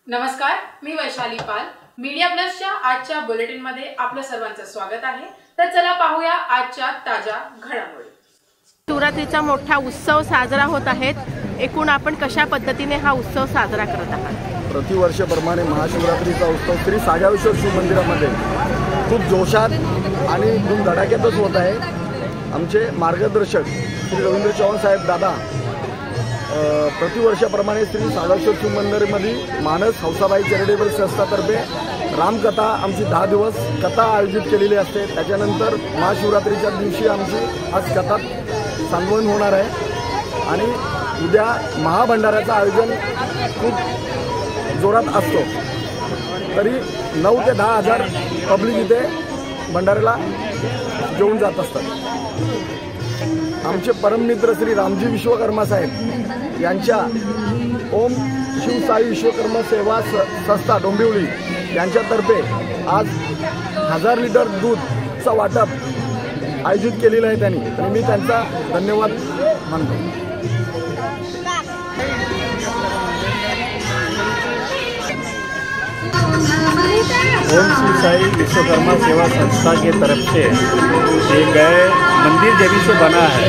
नमस्कार, मी वैशाली पाल. मीडिया प्लसच्या आजच्या बुलेटिनमध्ये आपलं सर्वांचं स्वागत आहे. तर चला पाहूया आजच्या ताज्या घडामोडी. शिवरात्रीचा मोठा उत्सव साजरा होत आहे. एकूण आपण कशा पद्धतीने हा उत्सव साजरा करत आहात? प्रतिवर्षाप्रमाणे महाशिवरात्रीचा उत्सव श्री सागावेश्वर शिव मंदिरामध्ये खूप जोशात आणि धुमधडाक्यातच होत आहे. आमचे मार्गदर्शक श्री रवींद्र चव्हाण साहेब दादा प्रतिवर्षाप्रमाणे श्री सागावेश्वर शिव मंदिरामध्ये मानस हौसाबाई चॅरिटेबल संस्थातर्फे रामकथा आमची 10 दिवस कथा आयोजित केलेली असते. त्याच्यानंतर महाशिवरात्रीच्या दिवशी आमची आज कथा सांगवण होणार आहे आणि उद्या महाभंडाऱ्याचं आयोजन खूप जोरात असतो. तरी 9 ते 10 हजार पब्लिक इथे भंडाऱ्याला घेऊन जात असतात. आमचे परममित्र श्री रामजी विश्वकर्मा साहेब यांच्या ओम शिवसाई विश्वकर्मा सेवा संस्था डोंबिवली यांच्यातर्फे आज 1000 लिटर दूधचा वाटप आयोजित केलेलं आहे त्यांनी. तर मी त्यांचा धन्यवाद मानतो. ओम शिवसाई विश्वकर्मा सेवा संस्था के तरफ से ये गए मंदिर जब से बना है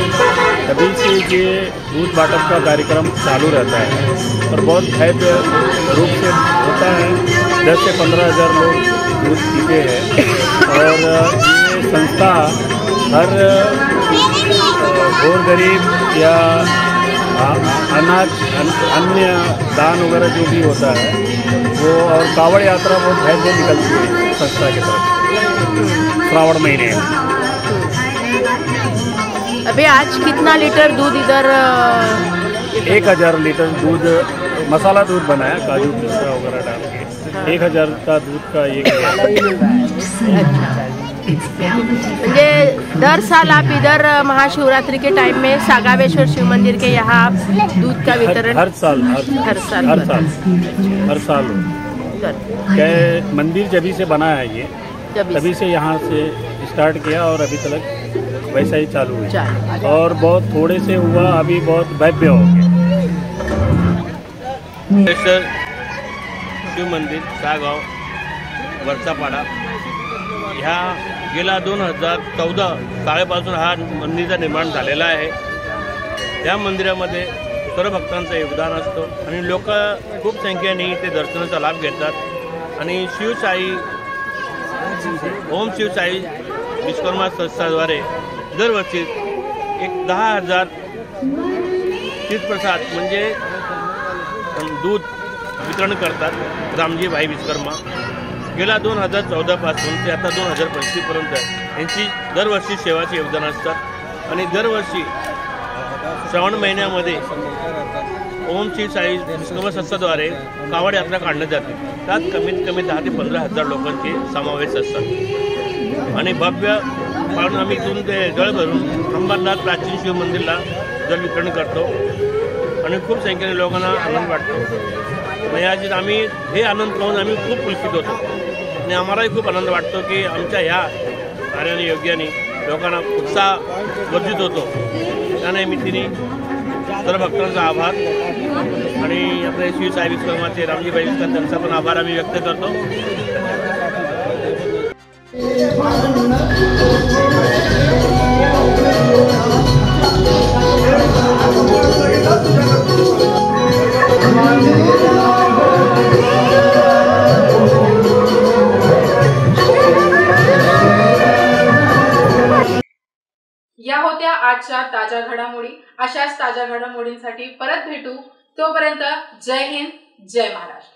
तभी से ये दूध बांटप का कार्यक्रम चालू रहता है और बहुत भव्य रूप से होता है. 10 से 15 हज़ार लोग दूध पीते हैं और ये संस्था हर गौर गरीब या अनाज अन्य दान वगैरह जो भी होता है वो और कावड़ यात्रा बहुत भव्य निकलती है संस्था की तरफ श्रावण महीने में. अभी आज कितना लीटर दूध इधर? 1000 लीटर दूध मसाला दूध बनाया काजू पिस्ता वगैरह डाल के 1000 का दूध का ये म्हणजे दर साल आप इधर महाशिवरात्रि के टाइम में सागावेश्वर शिव मंदिर के यहाँ दूध का वितरण हर साल क्या मंदिर जब से बना है ये तभी से यहाँ से स्टार्ट किया और अभी तक वैसा ही चालू है और बहुत थोड़े से हुआ अभी बहुत भव्य हो गया. शिव मंदिर सागाव वरचापाडा ह्या गेल्या 2014 सालापासून हा मंदिराचा निर्माण झालेला आहे. या मंदिरामध्ये सर्व भक्तांचं योगदान असतं आणि लोक खूप संख्येने इथे दर्शनाचा लाभ घेतात आणि शिवसाई ओम शिवसाई विश्वकर्मा संस्थाद्वारे दरवर्षी एक 10,000 तीर्थप्रसाद म्हणजे दूध वितरण करतात रामजी भाई विश्वकर्मा. गेल्या 2014 पासून ते आता 2025 पर्यंत यांची दरवर्षी सेवाचे योगदान असतात आणि दरवर्षी श्रावण महिन्यामध्ये ओम श्री साई विश्वकर्मा संस्थाद्वारे कावड यात्रा काढण्यात जाते. त्यात कमीत कमी 10 ते 15 हजार लोकांचे समावेश असतात आणि भव्य पाहून आम्ही इथून ते जळ भरून अंबरनाथ प्राचीन शिव मंदिरला जल वितरण करतो आणि खूप संख्येने लोकांना आनंद वाटतो. म्हणजे आम्ही हे आनंद पाहून आम्ही खूप पुलकित होतो आणि आम्हालाही खूप आनंद वाटतो की आमच्या ह्या कार्याने योग्याने लोकांना उत्साह वर्धित होतो. त्या निमित्ताने सर्व भक्तांचा आभार आणि आपले श्री साई विश्वकर्माचे रामजीबाई विश्वकर्मा त्यांचा पण आभार आम्ही व्यक्त करतो. या होत्या आजच्या ताज्या घडामोडी. अशाच ताज्या घडामोडींसाठी परत भेटू. तोपर्यंत जय हिंद, जय महाराष्ट्र.